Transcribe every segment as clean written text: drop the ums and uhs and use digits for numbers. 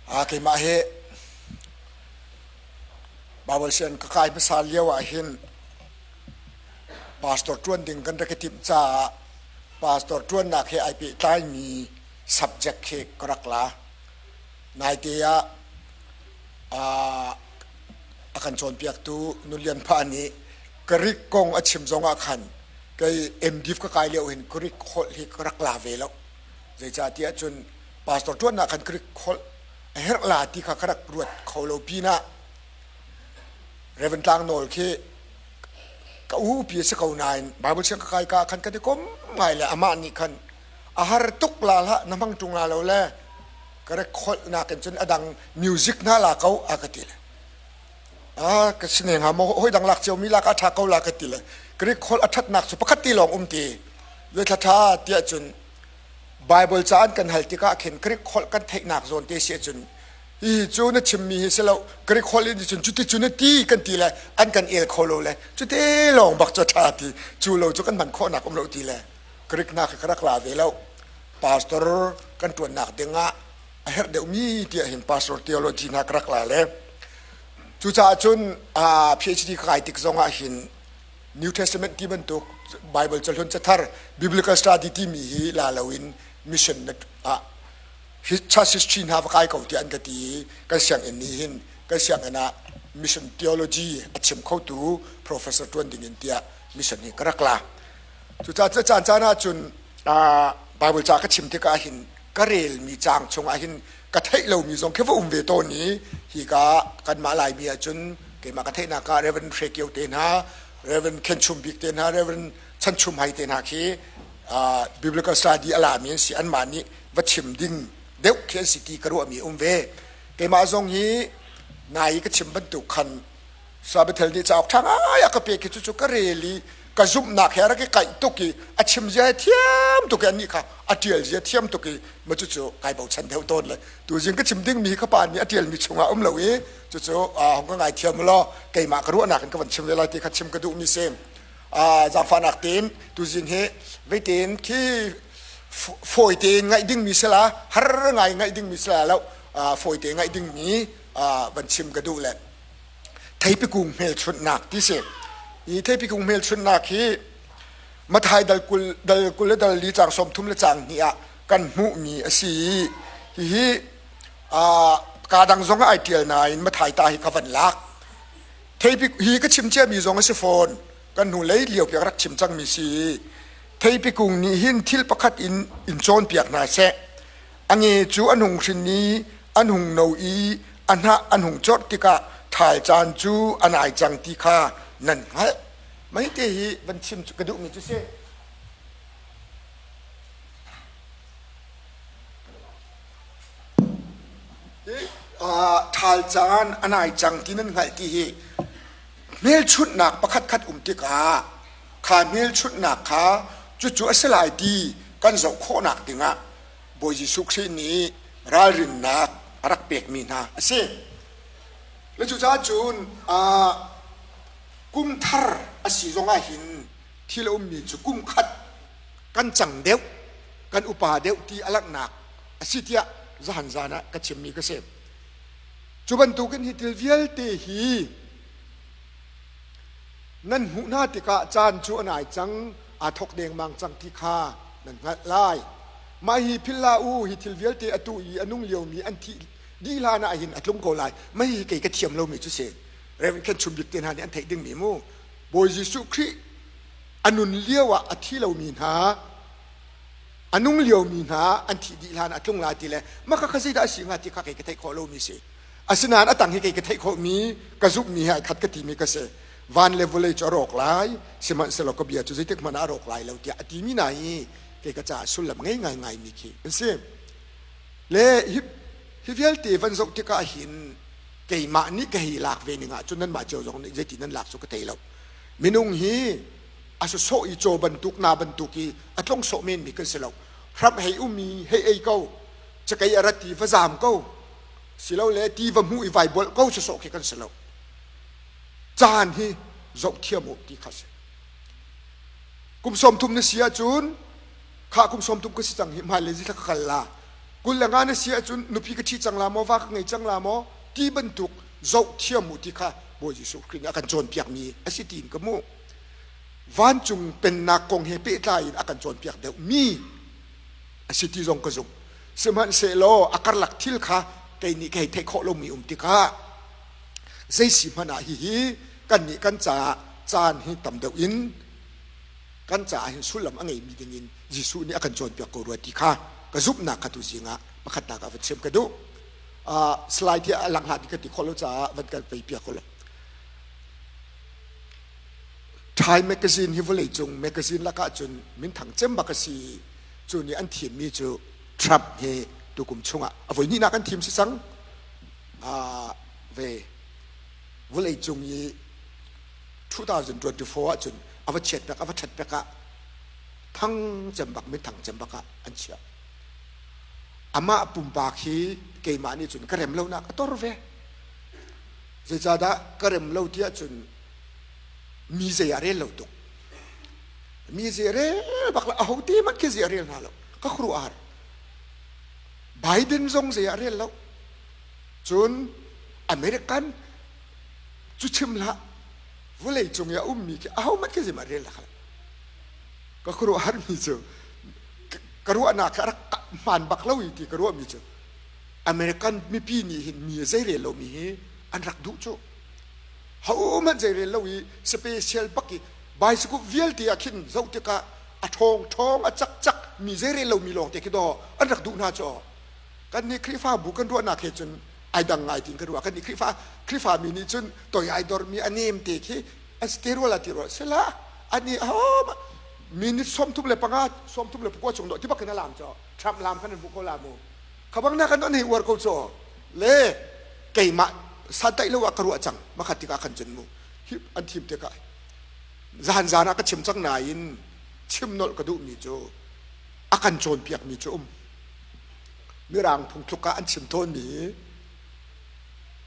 ke ma he Bible sen ka kai pasal yawa hin pastor tuan ding kan raketip cha pastor tuan na ke IP tai mi subject ke korakla nai te ya akan chon piak tu nulian pha ni karik kong achim zonga khan kai mdif ka kai leo hin karik khol hi korakla ve lo zai cha tia chun pastor tuan na khan karik khol her la ti kha karak ruat kholo pina Reverend Tang Nol ke ka pi se ko nine Bible chen ka kai ka khan ka te kom ngai le ama ni khan ahar tuk la la namang tung la lo le kare khol na kan chen adang music na la kau akatil ka sine nga mo hoi dang lak cheu mi la ka tha kau la ka til kare khol athat nak su pakhat ti long ti le tha tha tia chun Bible chan kan hal ti ka khen kare khol kan thek nak zon te se chun i chu na chimmi hi selo kare khol ni chun chu ti chu na ti kan ti le an kan el kholo le chu te long bak cha tha ti chu lo chu kan man kho nak om lo ti le kare na ka kra kla ve lo pastor kan tuan nak denga her de mi ti hin pastor theology na kra kla le chu cha chun PhD kai tik zonga hin New Testament ti ban tuk Bible chalhun chathar biblical study ti mi hi la lawin mission na history na kai ko ti an ka ti ka siang en ni hin ka siang ana mission theology achim kho tu professor tuan ding in tia mission ni karakla chu cha cha cha na chun Bible cha ka chim ti ka hin ka rel mi chang chung a hin ka thai lo mi zong ke vo ve to ni hi ka kan ma lai mi a chun ke ma ka thai na ka Reverend Frekyo te na Reverend Kenchum Bik te na Reverend Chanchum Hai te na ki biblical study ala mi si an ma ni va chim ding deu ke city karu mi ve ke ma zong hi nai ka chim ban tu khan sabathel ni chak thang ya ka pe ki chu ka reli ka zum na khera ke kai to ki achim je thiam to ke ni kha atiel je thiam to ki ma chu chu kai bau chan theu ton le tu jing ka chim ding mi ka pan ni atiel mi chunga lo e chu chu hong ka ngai thiam lo ke ma karu na kan ka ban chim le la ti kha chim ka du mi sem za fa nak tin tu jing he ve tin ki phôi tiền ngay đinh mi sala har ngay đinh mi sala lo phôi tiền ngay đinh mi vẫn chim cái đủ lệ thấy bị cùng mel chuột nạc tí xem ý thấy bị cùng mel chuột nạc khi mà thay dal kul lý trang som thum le trang ni à kan mu mi asi hi cả đằng giống ai tiel này mà thay ta hi ka van lak thấy bị hi cái chim che mi giống cái phone kan nu lấy liều việc rắc chim trang mi si thấy bị cùng ni hin thil pakhat in chon piak na se ange chu anung rin ni anung no i anha anung chot tika thai chan chu anai chang ti kha nan hal mai te hi ban chim chu kadu mi chu se thai chan anai chang ti nan ngai ti hi mel chut nak pakhat khat tika kha mel chut nak kha chu asalai ti kan zo kho nak tinga boy Jesu Christ ni ral rin nak arak pek mi na ase le chu cha chun kum thar asi zonga hin thilo mi chu kum khat kan chang deu kan upa deu ti alak nak asitia zahan zana ka chim mi ka se chu ban tu kan hitil vial te hi nan hu na ti ka chan chu anai chang a thok deng mang chang ti kha nan ngat lai ma hi philla u hi thil vial te atu i anung leo mi an thi di la na hin atlung ko lai ma hi ke ka thiam lo mi chu se Reverend Ken Chum Bik ten ha ni an thei ding mi mu boy Jesu Christ anun lewa athi lo mi na anung leo mi na an thi di la na atlung la ti le ma ka khazi da si nga ti kha ke thei kho lo mi se asinan atang hi ke thei kho mi ka zup mi ha khat ka ti mi ka se van level le chorok lai siman selo ko bia chu zitek mana rok lai lo tia ati mi nai ke ka cha sulam ngai mi ki se le hi vial te van zok ti ka hin ke ma ni ke hi lak ve ni nga chunan ma cheu zong ni je ti nan lak su ka te lo minung hi asu so i cho ban tuk na ban tuki atlong so men mi kan selo rap hei umi hei ei ko cha kai arati fa zam ko silo le ti va mu i vai bol ko so ke kan selo chan hi zok thiam mo ti khase kum som thum ne sia chun kha kum som thum ko si chang hi ma le ji la khalla กุลงานเสียจุนนุพิกชีจังลามอวักไงจังลามอที่บรรทุกเจ้าเทียมมุติค่ะโบยิสุครินอากันโจนเปียกมีอาศิตินกมูวันจุงเป็นนักกงเฮเปตายอากันโจนเปียกเดวมีอาศิติจงกจุงสมันเซโลอาการหลักทิลค่ะไกนี่ไกเทคโคลมีติค่ะใจสิมันอาฮีกันนี่กันจ่าจานให้ตำเดวินกันจ่าให้สุลมอังไงมีดิ่งยิสุนี่อากันโจนเปียกกรัวติค่ะกระซุบนักขัดจิงะมาขัดนักกับเชมกระดูสไลด์ที่หลังหัดที่กติโคลจ่าวันกันไปเปียกคนละไทยแมกกาซีนฮิวเลยจงแมกกาซีนละก็จนมินถังเจมบักซีจนนี่อันทีมมีจูทรัมป์เฮตุกุมชงอ่ะวันนี้นักอันทีมสิสังเวเลยจงยี่2024จนเอาไปเช็ดนักเอาไปเช็ดนักทั้งเจมบักมินถังเจมบักอันเชียอามาปุ่มปากฮีเกี่ยมานี่จนกระเรมเล่านักตัวรเวเจจาดากระเรมเล่าที่จนมีเสียเรื่องเล่าตุกมีเสียเรื่องบักละเอาที่มันคือเสียเรื่องนั่นแหละก็ครูอาร์ไบเดนส่งเสียเรื่องแล้วจนอเมริกันจุดชิมละวันเลยจงอย่ามีแค่เอามันคือเสียเรื่องละครับก็ครูอาร์มีจูกรัวนักรักมันบักเล่าอีกที่กรัวมีจูอเมริกันมีปีนี้เห็นมีเสียเรื่องเรามีอันรักดุจูเขามันจะเรียนรู้สเปเชียลปักกี้ใบสกุลเวลที่อาคินเจ้าที่กะอัทองทองอัจักจักมีเรียนรู้มีลองที่คิดว่าอันรักดูน่าจ่อกันนี่คริฟ้าบุกันด้วยนักเหตุจนไอ้ดังไงทิ้งกันว่ากันนี่คริฟ้ามีนี่จนตัวไอ้ดอร์มีอันนี้มตีขี้อันสเตอรัวละตีรัวเสร็จละอันนี้มีนี่สมทุบเลยปังอาสมทุบเลยพวกจงดอกที่บักกันนั่นลามจ่อทำลามกันนั่นบุกลามูเขาบังนักกันนั่นหัวเขาจ่อเล่เกี่ยมาสัตย์ใจเราว่ากรัวจังมาขัดที่กาขันจนมูอันทีมเด็กไอ้จานจานักชิมจังนายนชิมนอลกระดูมีโจอากันโจนเปียกมีโจมีรางพุงทุกการอันชิมโทนมี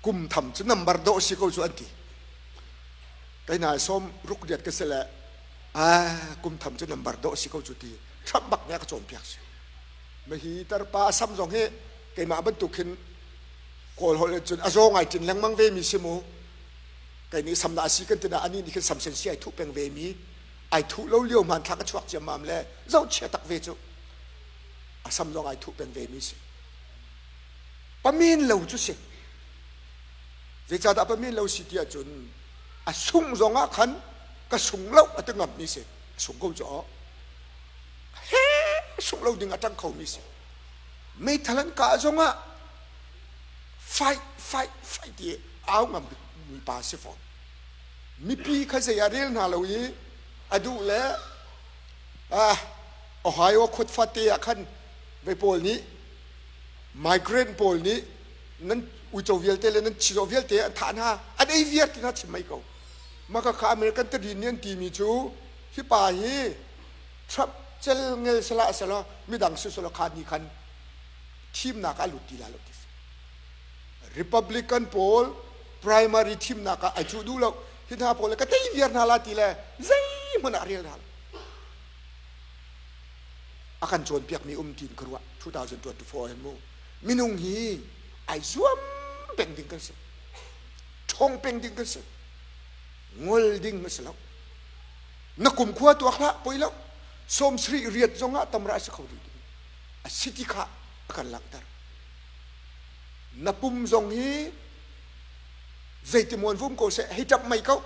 กุมทำจนนับบัรโดสิเขาจวนทีไก่นายส้มรุกเดียดกันเสละกุมทำจนนับบัรโดสิเขาจุดทีทับบักเนี่ยก็โจนเปียกสิไม่ฮีตร์ป้าซ้ำสองเฮไก่มาบรรทุกขึ้นโกลฮอลจนอาโจงไอจินแรงมังเวมีสิมูไก่นี้สำนักสิกันตินะอันนี้นี่คือสำเซนซีไอทุเป็นเวมีไอทุเลี้ยวมันทักกระชวกเจียมมามเลยเจ้าเชื่อตักเวจูสำรองไอทุเป็นเวมีสิปะมีนเหลวจุสิเจ้าดาปะมีนเหลวสิที่จนสุ่งรองอ่ะขันก็สุ่งเหลวอัตงับมีสิสุ่งเขาจ่อเฮ้สุ่งเหลวดึงอัตงเขามีสิไม่ทันกาจงอ่ะไฟที่เอามันมีปาสิฟอนมีปีข้าเสียเรื่องน่าเลยอดูแลโอไฮโอขุดฟัดเตียขันไปโพลนี้ไมเกรนโพลนี้นั้นอุจจาระเตลนั้นชิโรเวลเตอันฐานฮะอันไอเวียที่นั่นชิมไม่เขามาก็ข้าอเมริกันตรีเนียนทีมีจูที่ป่าฮีทรัพย์เจลเงยสละมีดังสุสละขานี่ขันทีมนักอาลุตีลาลุติRepublican poll primary team naka ajudu lo hina poll ka tay vier na lati le zai mana real hal akan jon piak mi tin kerwa 2024 mo minung hi ai zuam pending kan se chong pending kan se ngol ding masalo nakum khwa tu akhla poilo som sri riat zonga tamra sa khawdi city kha akan laktar napum zong hi dây tìm nguồn vốn cổ sẽ hay chậm mày câu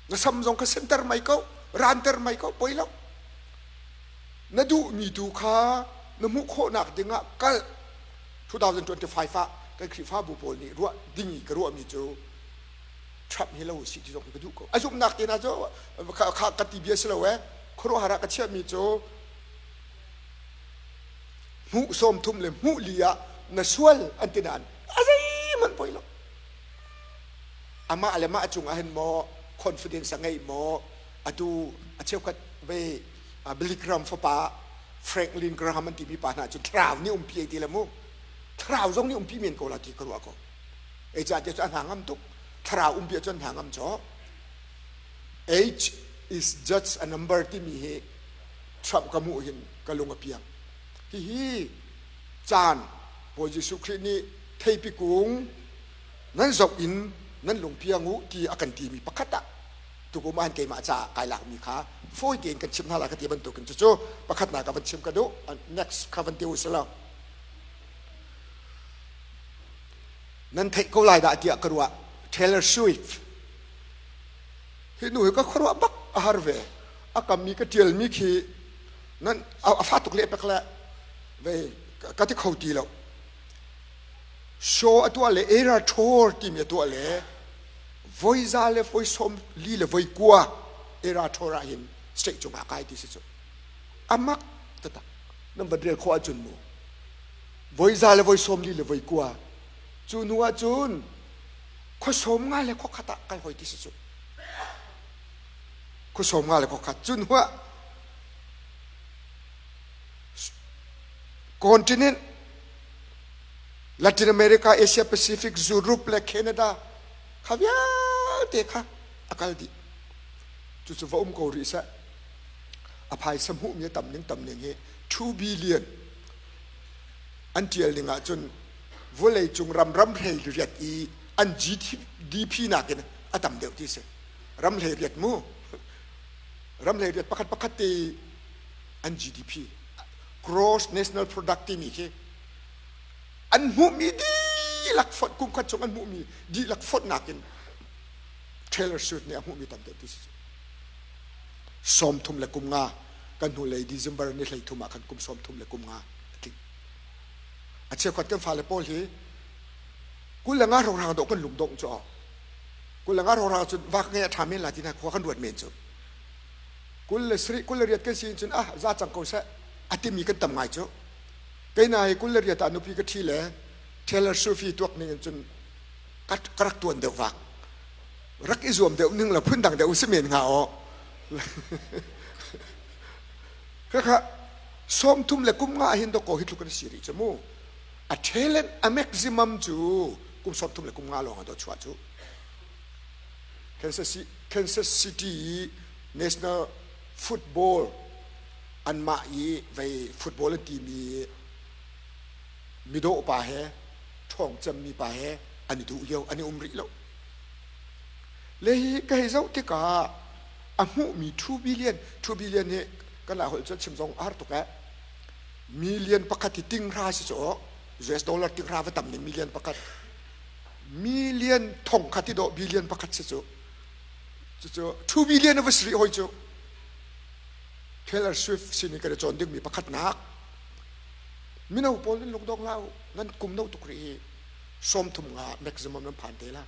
nó xăm dòng cái center mày câu ranter mày câu bấy lắm nó đủ mì đủ khá nó múc khô nạc tiếng ạ cái 2025 phá cái khi phá bù bồn này ruộng đinh cái ruộng mì chú chậm hi lâu xịt dòng cái đủ câu ai dùng nạc thì nào cho khá cái tì bia sờ lâu ấy khô hara cái chia mì chú mũ xôm thum lên mũ lìa nó xuôi anh tin anh ai mình bấy lắm ama alama chung ahen mo confidence ngai mo atu acheu kat ve Billy Graham fa Franklin Graham an ti mi pa na chu traw ni pi ti la mu traw jong ni pi men ko la ti ko ko e cha te an hangam tuk traw pi chon hangam cho age is just a number ti mi he trap ka mu hin ka lunga piang hi จานพอยิสุครินี้เทปิกุงนั้นจบอินนั้นหลงเพียงูที่อากันตีมีปักตะตุกุมานเกมาจากายหลักมีขาฟอยเกณฑ์กันชิมนาลากติบันตุกันจู่ๆปักตะกับบันชิมกันดู next ข้าวันเดียวสละนั้นเทก็ไล่ด่าที่อักรัว Taylor Swift เห็นหนูก็ครัวบักอาหารเวอากัมมีก็เจียลมีขีนั้นเอาฟ้าตุกเล็บไปแล้วเว้ก็ที่เขาตีแล้วโชว์ตัวเล่เอราโชว์ทีมตัวเล่วอยซาเล่วอยสมลีเล่วอยกัวเอราโชว์ราหินสเต็กจงอากาศที่สุดอามักตะตะนั่นบัดเรียนข้อจุนมูวอยซาเล่วอยสมลีเล่วอยกัวจุนหัวจุนข้อสมงานเล่ข้อขัดกันหอยที่สุดข้อสมงานเล่ข้อขัดจุนหัวคอนติเนนต์ลาตินอเมริกาเอเชียแปซิฟิกยูโรปและแคนาดาข้าวยาเด็กค่ะอากาศดีจุดสุดว่ากูริสะอภัยสมุมีต่ำหนึ่งเงี้ย2 billion อันเดียวหนึ่งอ่ะจนวัวเลยจงรำเฮเรียดอีอัน GDP นักเนี่ยอ่ะต่ำเดียวที่สุดรำเฮเรียดมู่รำเฮเรียดประคัตตีอัน GDP gross national product ที่มีแค่อันมุมีดีหลักฟดกุมขัดชงอันมุมีดีหลักฟดนักกิน Taylor Swift เนี่ยมุมีต่ำเดียวที่สุดสมทุมและกุมงากันหัวเลย December นี่เลยทุมากันกุมสมทุมและกุมงาที่อาเชียขัดกันฟ้าเลยพอเลยกุลงาโรงงานดอกกันหลุมดงจ่อกุลงาโรงงานจุดวักเงี้ยทำให้ลาตินาขวากันดวดเมนจุกุลสรีกุลเรียดกันสิจุนซาจังกูเสอติมีกันตำไงจุไกนายกุลเรียดอนุพีกทีเลยเทเลอร์ซูฟีตัวนี้จุนกระตัวเดียววักรักอิจวมเดียวนึงละพื้นดังเดียวอุสเมนเงาค่ะสมทุมและกุมงาเห็นดอกโกฮิตุกันสิริจมูa talent a maximum chu kum sop thum le kum nga lo nga do chwa chu Kansas City National Football an ma yi vai football team yi mido pa he thong cham mi pa he ani du yo ani umri lo le hi ka hi zau ti ka a mu mi 2 billion he kana hol cha chim jong ar to ka million pakati ting ra si cho US dollarติกราฟต่ำ1 million ประคัด million ทองคัดที่ดอก billion ประคัดเสียจู่2 billion เอาไปซื้อหอยจู่ Taylor Swift สิ่งนี้ก็จะจนดึงมีประคัดนักมินาอุปนิลงดองเล่านั่นกุมโนตุกรีสมทุมงา maximum นั้นผ่านเทล่า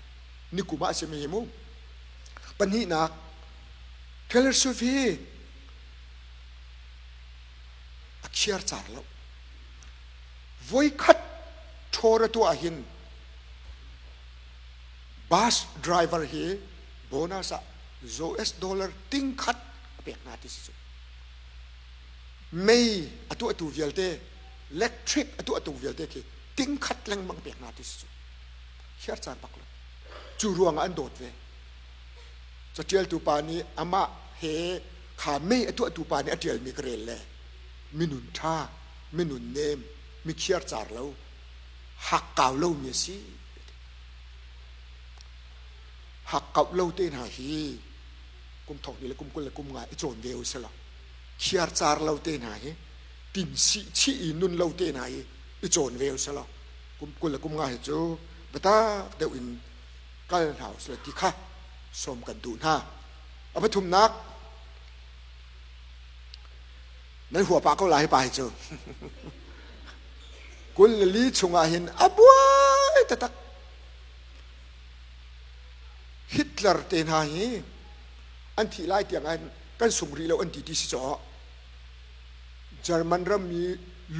นี่กุมอาเซมีมุปัญหานัก Taylor Swift อักเชียร์จ่าแล้ววอยคัดโชระตัวหินบัสดรายเวอร์เฮโบนัสUS dollar ติ้งคัดเปียกนาที่สุดไม่อตัวเวลเต้เล็กทริกอตัวเวลเต้คือติ้งคัดแรงมังเปียกนาที่สุดเขียนจานปักเลยจูรวงอันโดดเวจะเจียลตูปานี้อามาเฮขาไม่อตัวปานี้อเจียลมีเกรลเลยมินุนท่ามินุนเนมมีเขียนจานแล้วหักเก่าเล่าเมียสิหักเก่าเล่าเต้นหาฮีกุมถกนี่เลยกุมกุลเลยกุมงาไอโจนเดียวสิละเขียนจานเล่าเต้นหาฮีตินซีชีนุนเล่าเต้นหาฮีไอโจนเดียวสิละกุมกุลเลยกุมงาเจ้าเบต้าเดี๋ยวอินกันเท้าสลัดที่ข้าสมกันดูหน้าเอาไปทุ่มนักในหัวปากเขาไหลไปเจ้ากุลลีชงอาหินอับวยตะตักฮิตเลอร์เตนหาฮีอันที่ไล่เตียงอันกันส่งรีแล้วอันที่ที่สิจ่อเยอรมันเริ่มมี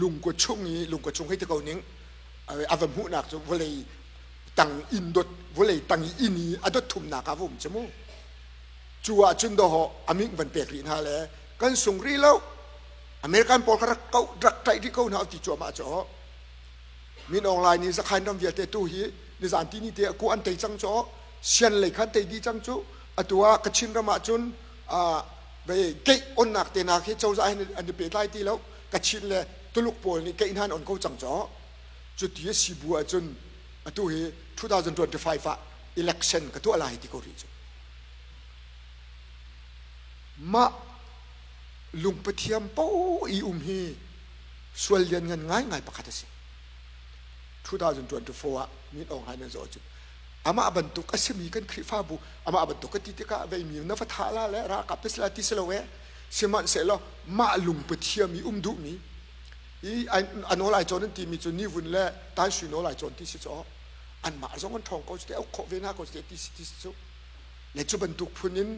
ลุงกว่าช่วงนี้ลุงกว่าช่วงให้ตะเกาหนิงอาวันหูนักจะวลัยตังอินดดวลัยตังอินีอดทุ่มนักครับผมจมูจัวจุนดออามิงวันเปียกลีนฮาเลกันส่งรีแล้วอเมริกันพอลเขาเขาดักใจที่เขาหน้าที่จัวมาจ่อมินออนไลน์นี่สักใครนำเวียเตตู้ฮีนี่สานที่นี่เตะกูอันเตยจังจ่อเชียนเลยขันเตยดีจังจู่ตัวกระชินระมาจุนไปเกยอนนักเตนักที่เจ้าใจอันนี้เปิดไล่ที่แล้วกระชินเลย ตุลุกโพลนี่แกอินฮันอ่อนเขาจังจ๋อจุดที่สิบัวจนตัวเฮ2025อ่ะ election ก็ตัวอะไรที่เขารีจมาลุงปะเทียมเป้าอีฮีส่วนเรียนเงินง่ายประคัตสิ2024อ่ะมีองค์ให้นั่นจอจุดอามาบรรทุกอาศัยมีกันคริฟ้าบุอามาบรรทุกก็ติดกับไปมีนัฟทาลาและรักกับสลาติสลาเวเสมันเสร็จแล้วมาลุงปะเทียมมีดุมีอันโนไลจอนั้นที่มีจนนิวุ่นและตายสุนโนไลจอนที่สิจออันมาสองคนทองก็จะเอาขอเวน่าก็จะที่สิจในจุดบรรทุกพุ่นิน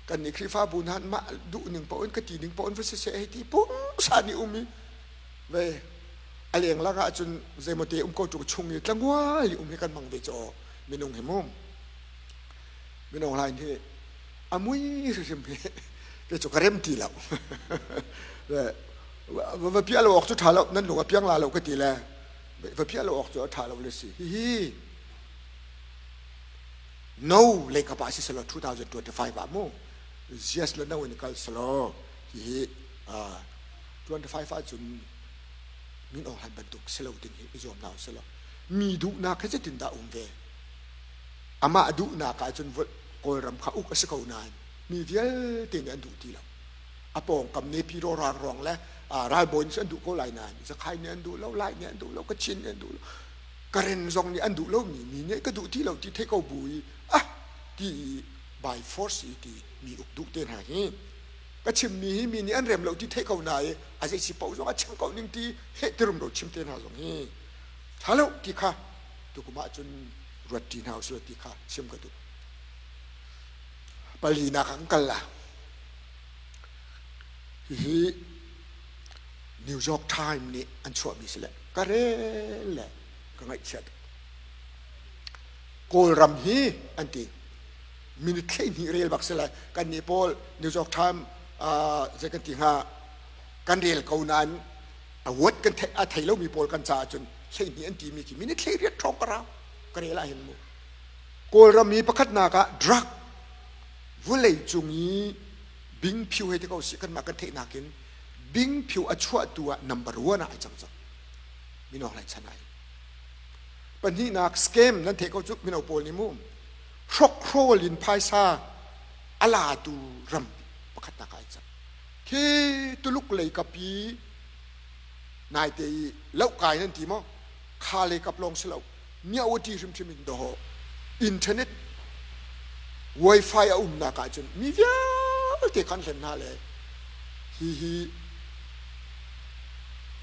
กันในคริฟ้าบุญหันมาดุหนึ่งปอนก็ตีหนึ่งปอนฟิสิเซให้ที่ปุ๊บสานิมีเว้อะไรอย่างละก็จนเจมเตก็จุกชงอยู่ตั้งว่าลิให้กันมังเวจอไม่นงเห็นมั้งไม่นงอะไรที่อามุยเรื่องเเวจก็เริ่มตีแล้วว่าพี่เราออกจุดถ่ายแล้วนั่นหนูว่าพี่ยังลาเราก็ตีแล้วว่าพี่เราออกจุดถ่ายเราเลยสิno เลยกับอาศิสโล2025ว่ามั้ง yes แล้วนั่นวันนี้ก็สโล25จุนมีออกหันบรรทุกสโลติงฮิจอมนาวสโลมีดูนักแค่จะตินดาเวอามาดูนักจนวัดกอรำข้าอุกสกาวนานมีเดียติงอันดูทีแล้วอาปองกับเนพิโรารองและรายบนฉันดูก็หลายนานจะใครเนี่ยอันดูแล้วไล่เนี่ยอันดูแล้วก็ชินเนี่ยอันดูกระเรนซองเนี่ยอันดูแล้วมีเนี่ยก็ดูที่เราที่เทคเอาบุยที่ by force ที่มีอุกดูเต็นหาฮีก็ชิมมีเนี่ยอันเริ่มเราที่เทคเอาไหนอาจจะสิบเอาซองชิมเขาหนึ่งที่เฮตรุมเราชิมเต็นหาซองฮีถ้าเราที่ข้าตุกมาจนรถที่หนาวสุดที่ข้าชิมกันดูปลีนักขังกันละนิวยอร์กไทม์นี่อันชั่วมีสิแหละก็เร่แหละก็ไม่เชื่อโกลรัมฮีอันที่มินิเทนี่เรียลบักสิแหละกันนี่พอนิวยอร์กไทม์จะกันที่หากันเรียลเขานั้นวัดกันไทยแล้วมีพอกันจ่าจนเช่นนี้อันที่มีกี่มินิเทเรียทรองกระเราก็เรียลเห็นมั้งโกลรัมมีประคัตนากะดรักวุ้ยจุงีบิงผิวให้ที่เขาสิกันมากันเทนักินบิงผิวอัชวตัว number one นะไอ้จังจังมีน้องอะไรชนะปัญหานักสเกมนั่นเทเขาจุกมีน้องโพลิมุมชกโครลินพายซาอาลาตูรัมประคัตนักไอ้จังที่ตุลุกเลยกับปีนายเตยเล่ากายนั่นทีมั้งคาเลยกับลองสลาวเนี่ยวันที่ริมมินโดอินเทอร์เน็ต Wi-Fi นักไอ้จังมีเยอะที่คันเห็นหน้าเลยฮี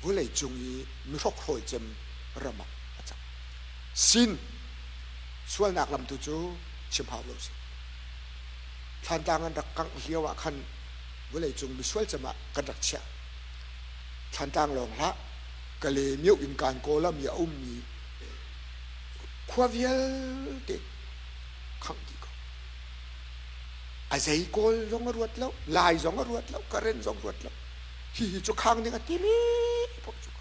วุ้ยจงยีมีรกโหยจำระมัดอาจารย์สินส่วนนักลำตุจูชิมพาวโลสิท่านต่างกันรักกังเฮียวขันวุ้ยจงมีส่วนจะมากันรักเชียท่านต่างลงละก็เลยมีอินการโกลมีมีขวาเวียเด็กขังดีก็อาศัยโกลจงรวดแล้วลายจงรวดแล้วกระเรนจงรวดแล้วฮีจุกขังนี่ก็ทีนี้พบจุก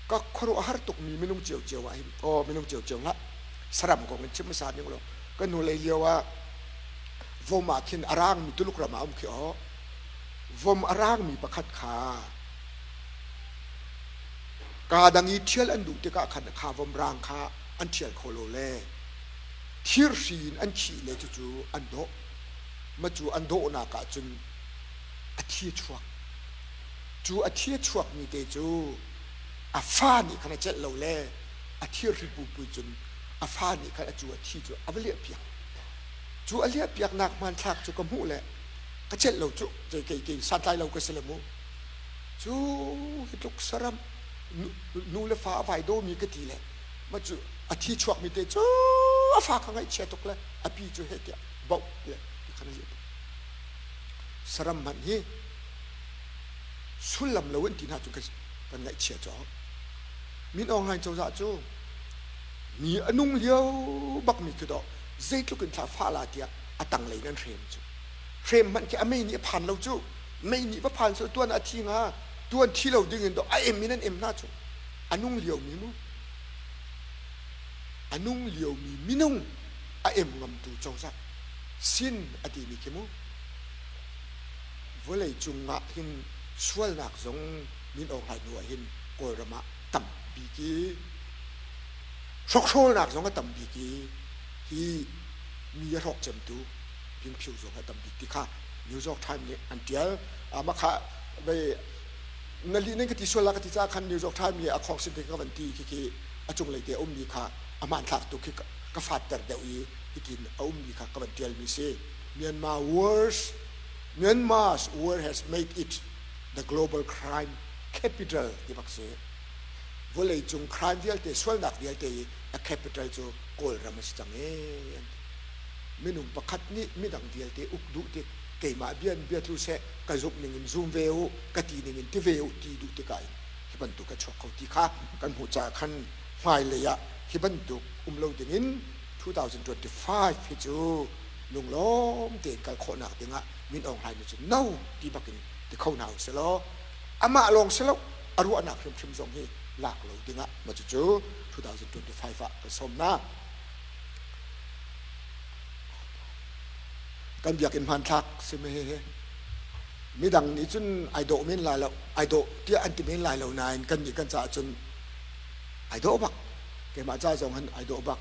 ก็ครูอาหารตุกมีไม่นุ่งเจียวเจียวไว้ไม่นุ่งเจียวเจียวละสลับของมันชิมสารนี่ก็แล้วก็นูเลยเรียกว่าวมาคินอารางมีตุลุกระมาอุ้มเขียววมอารางมีประคัดขากาดังอีเทียลอันดูติกาขันขาวมรางขาอันเทียลโคโลเล่ทีร์ซีนอันขี้เลยจู่อันโดมาจู่อันโดนากาจุนอาเทียชวกจู่อาเทียชวกมีเตจูอาฟานี่ขณะเจ็ดเราเล่อาเทียริบุปุจุนอาฟานี่ขณะจู่อาทีจู่อาเลียเปียกจู่อาเลียเปียกนักมันทักจู่กมูเล่ก็เจ็ดเราจู่ใจเก่งสัตย์ใจเราก็เสลมูจู่ทุกสรมนูเลฟ้าไฟโดมีกติเล่มาจู่อาเทียชวกมีเตจูอาฟาข้างไอเชียตุกเล่อาปีจู่เฮติบอกเล่ขณะเจ็ดสรมมันนี่สุลลัมเลวันที่น่าจุกกันไงเชียจ่อมินออนไลน์เจ้าจ่าจูมีอนุงเลี้ยวบักมีคือดอกเจตุกันท่าฟ้าลาเดียอตังเลยนั่นเทรมจูเทรมมันแค่ไม่นี่ผ่านเราจูไม่นี่ว่าผ่านส่วนตัวนาทีงาตัวที่เราดึงเงินดอกไอเอ็มมีนั่นเอ็มน่าจูอนุงเลี้ยวมีมั้งอนุงเลี้ยวมีมินุงไอเอ็มงำตูเจ้าจ่าสินอดีมีกี่มั้งวันเลยจุงงะหินส่วนหนักสง มินองไห้นัวหินโกรมะต่ำบีกีสกโซลนักสองก็ต่ำบีกีฮีมีรอกเจมตูยิงผิวสองก็ต่ำบีกีค่ะนิวยอร์กไทม์เนี่ยอันเดียวมาค่ะไปนั่นลีนั่นก็ที่ส่วนละก็ที่จะคันนิวยอร์กไทม์เนี่ยของสิ่งที่เขาวันที่ที่อาจงเลยเดียวมีค่ะมันถักตุกก็ฟาดแต่เดียวอีกินมีค่ะก็วันเดียวมีเสียMyanmar's war has made it the global crime capital ที่บักเสียว่าเลยจง crime เดียวแต่ส่วนหนักเดียวแต่ a capital จะโกลรามัสจังไม่นุ่มประคัดนี้ไม่ดังเดียวแต่อุกดุแต่เกี่ยมาเบียนทุเสกระจุกหนึ่งซูมเวลกะตีหนึ่งที่เวลที่ดุแต่ไกที่บรรทุกกระชอกเขาที่ข้ากันหัวใจขันไฟเลยอะที่บรรทุกลงดิ่ง2025ที่จูลุงล้อมเด็กกันขนักเด็กอะมินองไห้มิจุนน่าที่บักกินที่เขาหนาวเสร็จอามาลงเสร็จอรุณนักพิมพ์ส่งให้หลักเลยเด็กอะมาจู2025ก็สมนะกันเบียกินพันทักใช่ไหมมีดังนี้จนไอโดมินลายเราไอโดที่อันติมินลายเรานายกันยิ่งกันจะจนไอโดบักเกี่ยมาจ้าจงหันไอโดบัก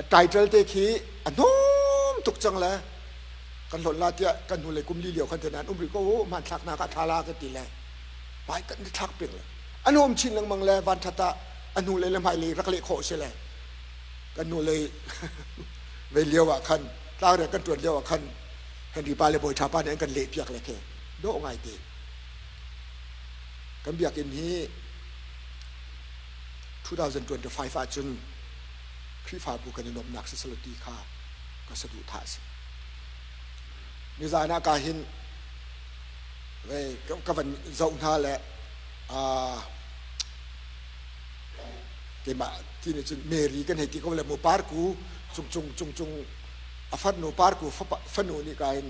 ไตเติลเตคีอันนู้มตุกจังเลยกันหล่นลาเตียกันหุ่นเลยกุมลีเหลียวคันเทนันริโกมันทักนาคาทารากันตีเลยไปกันทักเปลี่ยนเลยอันนู้มชินลังมังเลยวันทัตตาอันนู้เลยละไม่เลยรักเละโคเสเลยกันนู้เลยไปเลี้ยวคันตาเรื่องกันตรวจเลี้ยวคันกันดีปาเลยบอยชาปานเนี่ยกันเละเปียกเลยแค่โดนไงดีกันเบียกินนี้2025จนคริฟาบุกันนมนักสิสลตีข้าก็สะดุดท่าสินิจานาการหินเว้ยก็วันเจ้าหน้าแหละเกี่ยมาที่นี่จนเมรีกันให้ที่เขาเลยโมปาร์กูจงฟันโนปาร์กูฟันโนนี่กัน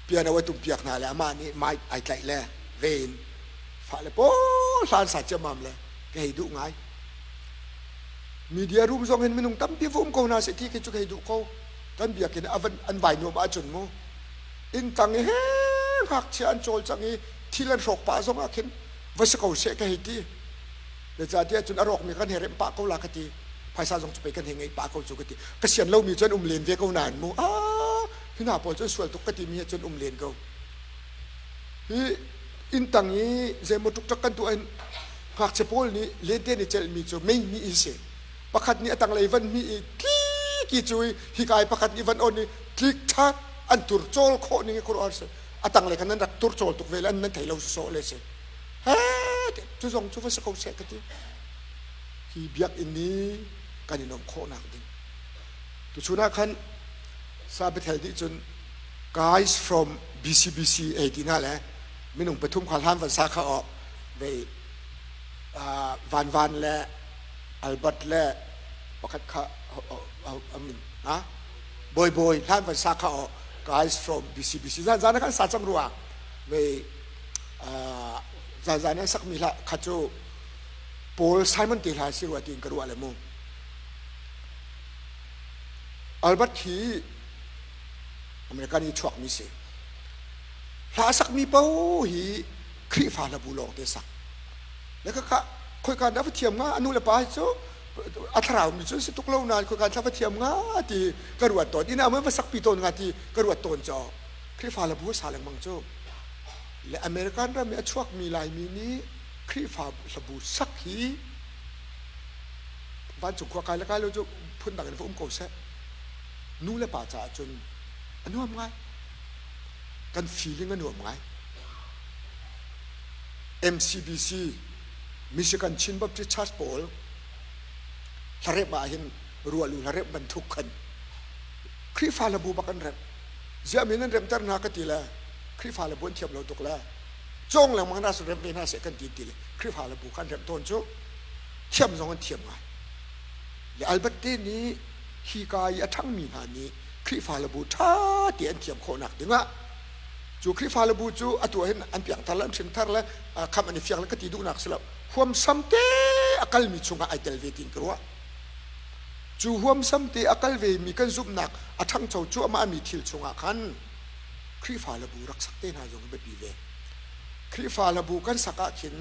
เปียนเอาไว้ตุ้มเปียกนาเลยอามานี่ไม่ไอ้ไก่แหละเวนฝ่าเลยโป้สารสัจจะมั่มเลยแกให้ดุไงมีเดียรูปทรงเห็นมินุงตั้มพิฟุมเขาหน้าเศรษฐีแกจุกให้ดุเขาตั้มเบียกินอันใบโนมาจนมูอินตังเฮหักเชียนโจลจังเฮที่เล่นรกป่าทรงอาเข็นวัชเขาเสกให้ดีเดี๋ยวจะเดียจนอรกมีกันเฮเรมป่าเขาลากตีภายซาทรงจะไปกันเฮงไงป่าเขาจุกตีกเสียนเรามีจนเลนเวเขานานมูที่หน้าปอจนสวยตุกตีมีจนเลนเขาที่อินตังนี้เจมุตุกจักกันตัวเองหักเชปอลนี้เลนเดนเจลมีจนไม่มีอิเสประคัดนี้ตั้งเลยวันมีกี่จุยฮิกายประคัดนี้วันอ่อนนี้คลิกทักอันตุรโจลโคนี่คุรอลเสตั้งเลยกันนั้นรักตุรโจลตุกเวลันนั้นไทยเราโซเลเสเฮ้จุดสองจุดว่าสกุลเสกติฮีเบียกอินนี้กันนี่น้องโคนักดิตุชุนักขันซาเบเทลดิจน guys from BCBC ที่นั่นแหละมินุงปทุมขวัญห้ามวันซาเขาออกไปวันและอัลบัตและประคัดข้ามินนะบอยท่านภาษาเขา guys from BCBC จานนั้นสัจจำรัวไปจานนั้นสักมีละข้าจูปอลไซมอนตีลาสิรัวตีนกรัวอะไรมั้งอัลบัตที่อเมริกันนี่ชวกมิเซ่ลาสักมีเป้าฮีคริฟาลาบูลองเตสักแล้วก็คุยกันนับเทียมง่าอนุเลปายโซอัตราวมีจนสิตุกเล่านานคุยกันนับเทียมง่าที่กระวดตอนนี้นะเมื่อสักปีต้นงานที่กระวดตนจอคริฟาลาบูสาลังมังโจและอเมริกันเรามีช่วงมีลายมีนี้คริฟาลาบูสักฮีบ้านจุกขวากายแล้วก็เราจะพุ่นต่างกันฟุ้งโกเซ่นู้เลปาจ่าจนอนุมไงกันฟีลิ่งอนุมไง MCBC Michigan Chin Baptist Church Paul ทะเลมาเห็นรัวลูทะเลบรรทุกกันคริฟาลาบูบักันเร็บเจ้ามีนั่นเร็บตระนักตีละคริฟาลาบูนเทียบเราตกละจงหลังมังนาสุเร็บเป็นน่าเสกันตีเลยคริฟาลาบูกันเร็บต้นจุเทียมสองกันเทียมไงและอัลบัตตีนี้ฮีกายทั้งมีนานี้คริฟาลาบูท่าเตียนเทียมโคนักดึงอ่ะจูคริฟาลาบูจูอัตัวเห็นอันเปียงทะเลชินทะเลคำอันนี้เฟียงแล้วก็ตีดูนักสลับหัวมซ้ำเตะอากาศมีชงไอเตลเวตินกรัวจูหัวมซ้ำเตะอากาศเวมีกันซุบนักอัทั้งเจ้าจูมามีทิลชงอาคันคริฟาลาบูรักสักเตน่าจงเบบีเว คริฟาลบุกันสักขิน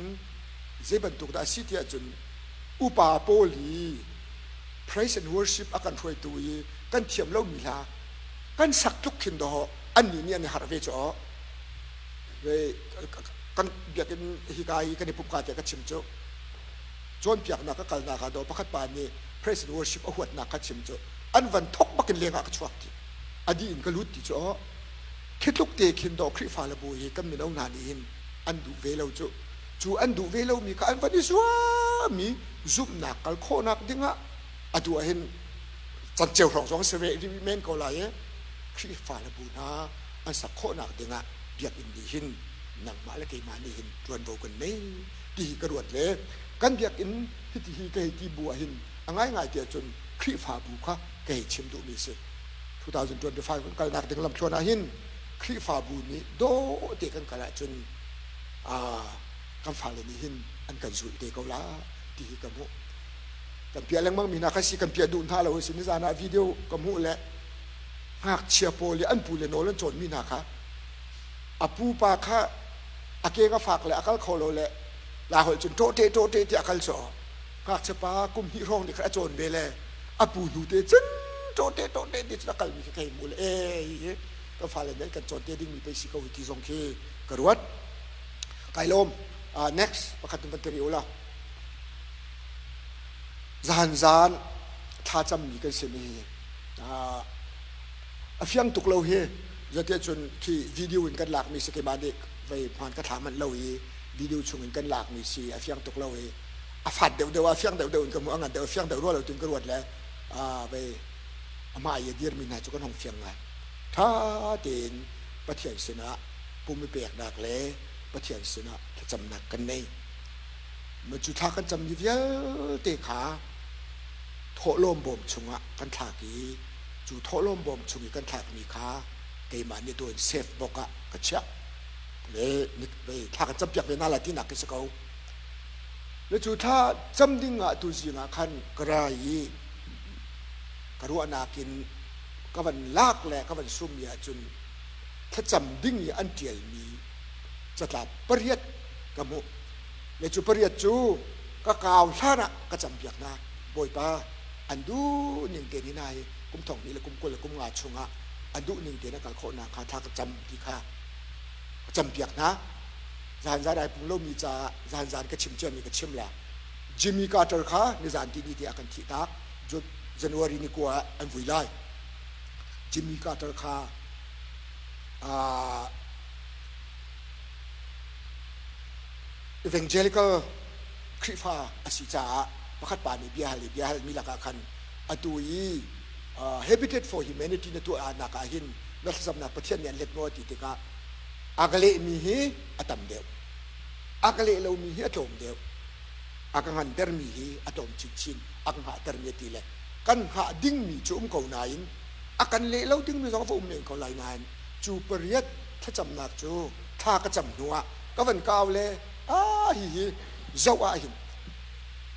เจบันตุกดาสิที่จุนอุปาโปลี praise and worship อาการถวยตุยกันเทียมเล่ามีลากันสักทุกขินดออันนี้เนี่ยในฮาร์เวจ่อเวกันเบียกันฮิกายกันในปุ่มกาเจกันชิมจ่อจนเปียกนักกัลนักดอพักปานี่ praise and worship อวดนักกันชิมจ่ออันวันทกบักเลี้ยงอักชวักที่อดีตก็รู้ที่จ่อคิดลูกเตะขินดอคริฟาลบุยกันมีเอานานีหินอันดูเวลาจ่อจู่อันดูเวลามีกันวันนี้สวามีซุปนักกัลโคนักดิ้งะอดูเห็นจันเจ้าของสองเสวยที่เมนก็เลยคริฟาลบุนาอันสักโคนักดิ้งะเบียกอินดีหินนังมาและเกมานี่หินจวนโบกันนี่ดีกระโดดเลยกันเบียกอินที่ที่เกยที่บัวหินง่ายเดียวจนคริฟาบุค่ะเกยชิมดูมีสิ2025กันนักดิ้งลำชวนหินคริฟาบุนี่โดเด็กกันกันละจนกันฝ่าเลยนี่หินอันกันสุดเด็กเขาละดีกันมุกันเปียเรื่องมั่งมีนักสิกันเปียดูนท่าเราสินิสานาวิดีโอกันมุแหละหากเชียร์โปลีอันปูเลโนลันโจนมีนักค่ะอปูปาค่ะอาเกก็ฝากเลยอาคัลโคโลเลยลาหอยจนโตเตที่อาคัลสอหากเชปากุมฮิรองนี่กระโจนเบลเลยอปูดูเตจนโตเตที่อาคัลมีใครมูเลยก็ฝ่าเลยนั้นกันโจนเตดิ้งมีไปสิกวิธีทรงเคกระวัดไก่ลมnext ประคัตตุบันเตริโอละzanท่าจำมีกันเสมีเฟียงตุกเราเฮจะเทียจนที่วิดีโอกันหลักมีสกิมาเด็กไปผ่านกระถามันเราเฮวิดีโอชงกันหลักมีสีเฟียงตุกเราเฮฟัดเดี๋ยวเฟียงเดี๋ยวกันมั่งเดี๋ยวเฟียงเดี๋ยวรู้เราถึงกระวดแล้วไปมาอย่าเดียร์มีนาจุกันห้องเฟียงไงถ้าเดินประเทศสนะปุ่มไม่เปียกดักเลยประเทศสนะจำหนักกันในมันจุดท่ากันจำยิ่งเยอะเตะขาโถล่มบ่มชงะกันถากีจู่โถล่มบ่มชงกันถากมีขาเกมาเนี่ยตัวเซฟบอกอะกระเชาะเลยนึกไปท่ากันจำอยากเป็นอะไรที่หนักที่สุดเขาแล้วจู่ท่าจำดิ้งอะตัวจริงอะคันกระไรกระรัวนากินก็มันลากแหละก็มันซุ่มยาจุนถ้าจำดิ้งอันเดียลมีจะตัดปริยัดกมุในจุปริยัดจูก็กาวชานะก็จำเปียกนะบอยป้าอันดูหนึ่งเดนี่นายกุมทองนี่ละกุมกุลละกุมงาชงะอันดูหนึ่งเดนะกันโคนาคาทาก็จำที่ข้าจำเปียกนะจานได้ปุ่งโลมีจ่าจานก็ชิมเจมีก็ชิมละจิมมี่การ์เตอร์ข้าในจานที่นี่ที่อากันที่ตักจุดJanuaryนี่กว่าอันวุ่นวายจิมมี่การ์เตอร์ข้าevangelical คริฟาอาศิจาประคัตปานีเบียฮัลมีหลักการอตุยhabitat for humanity นั่นตัวนักหินนักสำนักประเทศเนี่ยเล็กน้อยที่กาอากาเลมีฮีอัตมเดียวอากาเลเรามีฮีอัตมเดียวอากังหันเดอร์มีฮีอัตมชินอากังหาเดอร์มีตีเลยกันหาดิ้งมีจุ่มเขาไหนอากันเลเราดิ้งมีสองฝ่ายเองเขาไหนนั่นจูปริยัตถ้าจำนักจูถ้าก็จำหัวก็วันก้าวเลยฮีเจ้าหิน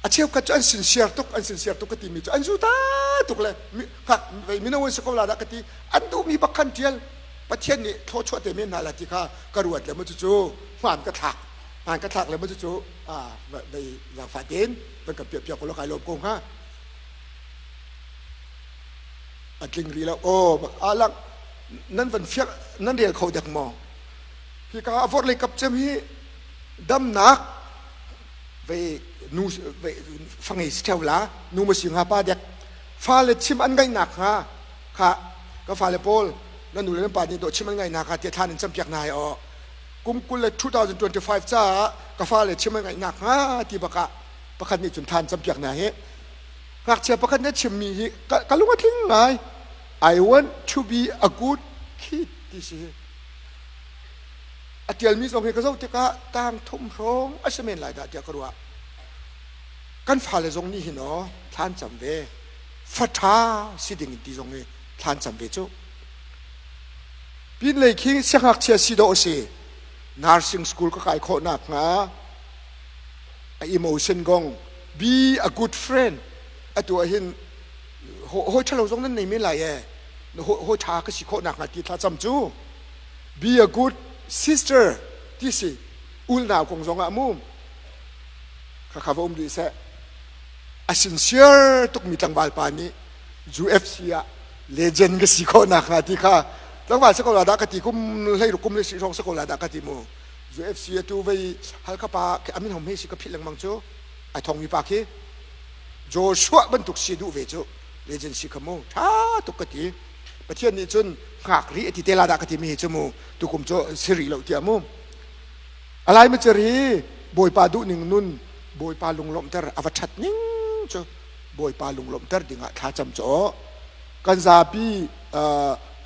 อาเชี่ยวกัจอันสินเสียตุกกติมีจุอันสุดาตุกเลยหักไปมินวันสกุลาดักติอันดูมีบักขันเทียลประเทศนี้โทษชดเตมินนาลาติข้ากระวดเลยมันจู่ๆผ่านกระถักเลยมันจู่ๆไปหลังฝาเด่นเป็นกับเปียกๆคนละกายลมกงฮะอันจริงรีแล้วโอ้ลังนั่นเป็นเฟียนั่นเดียวเขาเด็กมองพี่กาฟอร์เลยกับเจมี่ดำนักไปนูไปฟังอีสเทวละนูมาสิงหาป้าเด็กฟ้าเลยชิมอันไงหนักฮะค่ะก็ฟ้าเลยโพลนั่นดูเรื่องป่านี้โดดชิมอันไงหนักค่ะเจ้าท่านจำเปียกนายอ๋อกุมกุลเลย2025จ้าก็ฟ้าเลยชิมอันไงหนักฮะที่ประคันนี้จนท่านจำเปียกนายหากเชื่อประคันนี้ชิมมีก็รู้ว่าทิ้งไง I want to be a good kid ที่สิอาเจียลมีสองเหตุการณ์ที่ก็ต่างทุ่มร้องอาเซเมนหลายดาเดียกรัวกันฝ่าเลยตรงนี้เนาะท่านจำเวฟัดท่าสิดิ่งที่ตรงนี้ท่านจำเวจุปีนเลยคิงเสียหักเชียสิโดสิ nursing school ก็ขายโคนักนะemotion กง be a good friend ตัวเห็นโหยฉลองตรงนั้นในไม่ไหลโหยชาก็สิโคนักนะที่ท่านจำจู be a good sister ที่สิอุ อุลนาวคงสงอามุมข้าข้าว่าดีเสะอาสินเชียร์ตุกมีตังบาลปานี้ยูเอฟซีอะเลเจนด์ก็สิโคนักนาทีค่ะตั้งว่าสกุลาดากติกุมให้รุกุมเลยสิรองสกุลาดากติมูยูเอฟซีตัวไปฮัลกะปาอามินหอมให้สิกับพิลังมังโจไอทองมีปากที่โจชัวบรรทุกสิดูเวโจเลเจนด์สิขโมท้าตุกติประเทศนี้จนหักรีอติเตลาดากติมีจมูตุกุมโจสิริเหล่าเทียมุมอะไรมันจะรีบอยปาดุหนึ่งนุ่นบอยปาลุงลมเตอร์อวชัดนิ่งโจบอยปาลุงลมเตอร์ดิ่งท้าจำโจกันซาบี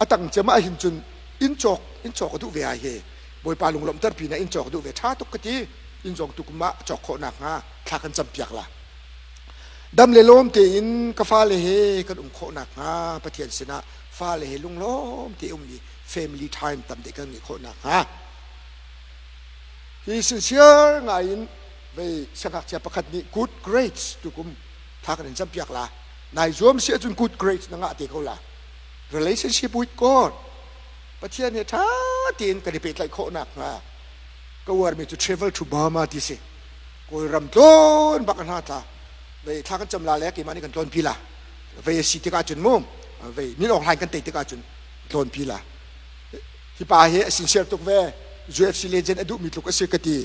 อาตังเจมาหินจุนอินจอกดูเวียเฮบอยปาลุงลมเตอร์ปีนะอินจอกดูเวียท้าตุกติอินจอกตุกมะจอกโคนักงาท้ากันจำเปียกละดำเลลมเตอินกฟ้าเลเฮกันโคนักงาประเทศสินะฟ้าเลเฮลุงลมเตมี family time ตามเด็กกันนี่โคนักงาฮิสิเชียร์ไงไปสักจะประคัดนี้ good grades ตุกุมท้ากันจำเปียกละนายรวมเสียจน good grades นั่งอาเตเขาละ relationship with God ประเทศเนี่ยท้าตีนกันไปไกลโคนักงาก็ว่ามี to travel to Burma ที่สิกูรำต้นบักกันฮาตาไปท้ากันจำลาแล้วกี่มันนี่กันต้นพีละไปสิติกาจุนมุมไปมีลองทายกันติกาจุนต้นพีละที่ป่าเฮสินเชียร์ตุกเวUFC legend อดุมีตุกเสียกตี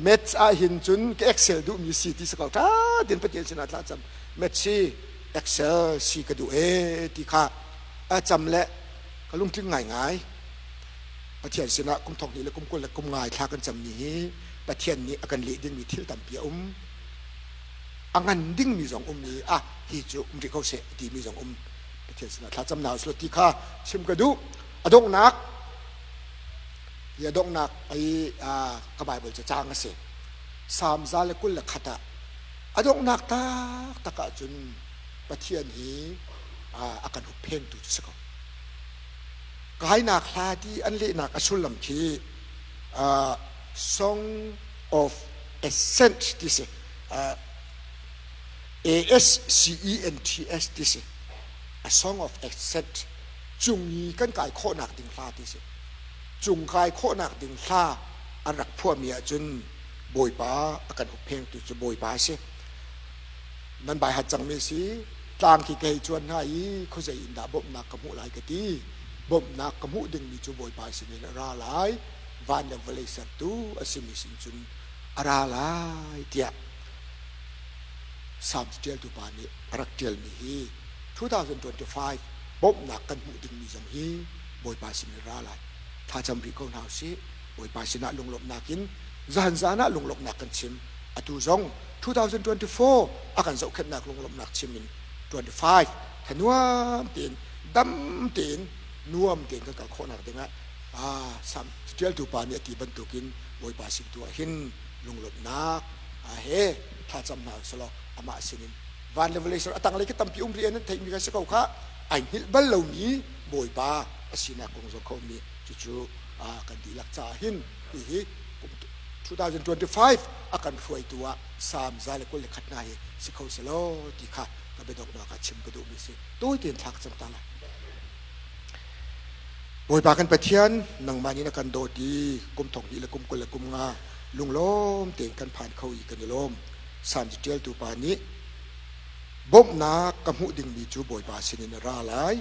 เมทอาหินจุนก็ Excel ดูมีสิที่สกาวท้าเดินประเทศสินะท้าจำเมทซี Excel สิกดูที่ข้าจำและก็ลุ่มถึงง่ายประเทศสินะกุมทองนี้และกุมกุลและกุมง่ายท้ากันจำนี้ประเทศนี้อาการเลี้ยดิ้งมีทิลตัมเปียอังันดิ้งมีสองนี้ฮิจูที่เขาเสดีมีสองประเทศสินะท้าจำหนาวสุดที่ข้าชิมกระดูอดงนักอย่าดงนักไอ้กระบายบอลจะจ้างกันเสียสามซาเลกุลละขัดอดงนักตากะจุนประเทศนี้อาการอุเพนตุสกกายนักลาที่อันเล่นักอสุลัมคีSong of Ascent ที่สิASCENTS ที่สิ A Song of Ascent จุงยีกันกายโคนักดิ่งลาที่สิจุงกายโคนักดิ่งลาอันรักพวกเมียจุนบอยป้าอาการอุเพนตุจะบอยป้าสินั่นใบหัดจังเมสีต่างที่เกยจวนให้เขาจะอินดาบ่มนักกมุหลายกตีบ่มนักกมุดึงมีจูบอยปายสิเนราหลายวันเดวเลสัตตูอสิมิสินจุนราหลายเดียสามสิบเจ็ดตุปานีรักเจลมีฮี2025บ่มนักกันมุดึงมีจังฮีบอยปายสิเนราหลายถ้าจำรีก็หนาวสิบอยปายสินะลงหลบนักินจันจานะลงหลบนักกันชิมอตุจง2024อาการจะขึ้นนักลงหลบนักชิมิน25ถ้านวมตีนดำตีนนวมตีนก็กับคนหนักเด้งสามเจ้าตุปานี่ตีบรรทุกินบอยปาสิตัวหินลงหลบนักเฮถ้าจำหนาวสละอามาสินินวันเลเวลเซอร์ตั้งเลยก็ตั้งพิอุมเรียนนั้นที่มีการสกัดข้าไอ้หินบัลลูนี้บอยปาสินักคงจะเขามีจู่ๆกันดีลักษาหินอี2025akan fuai tua sam zale ko lekhat na he sikho selo tikha ka bedok na ka chim kadu mi si toi tin thak cham ta la boi pa kan pathian nang mani na kan do ti kum thong ni la kum ko la kum nga lunglom te kan phan khoi kan lom sam ji tel tu pa ni bom na ka mu ding mi chu boi pa sinin ra lai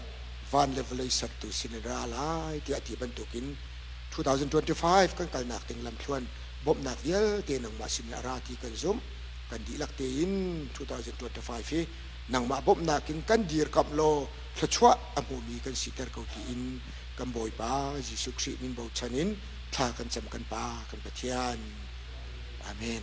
van level sat tu sin ra lai ti ati ban tu kin 2025kan kal nak ting lam thluanบ่มนักเยอะเตนังมาสินราที่กันซุ่มกันดีลักเตอิน2025ฟีนังมาบ่มนักกินกันดีร์กับโลสชัวอมูมีกันสิเตอร์เกาตีอินกันบอยป้าจิสุกสิมินบ่ชันินท่ากันจำกันป้ากันปะเทียนอาเมน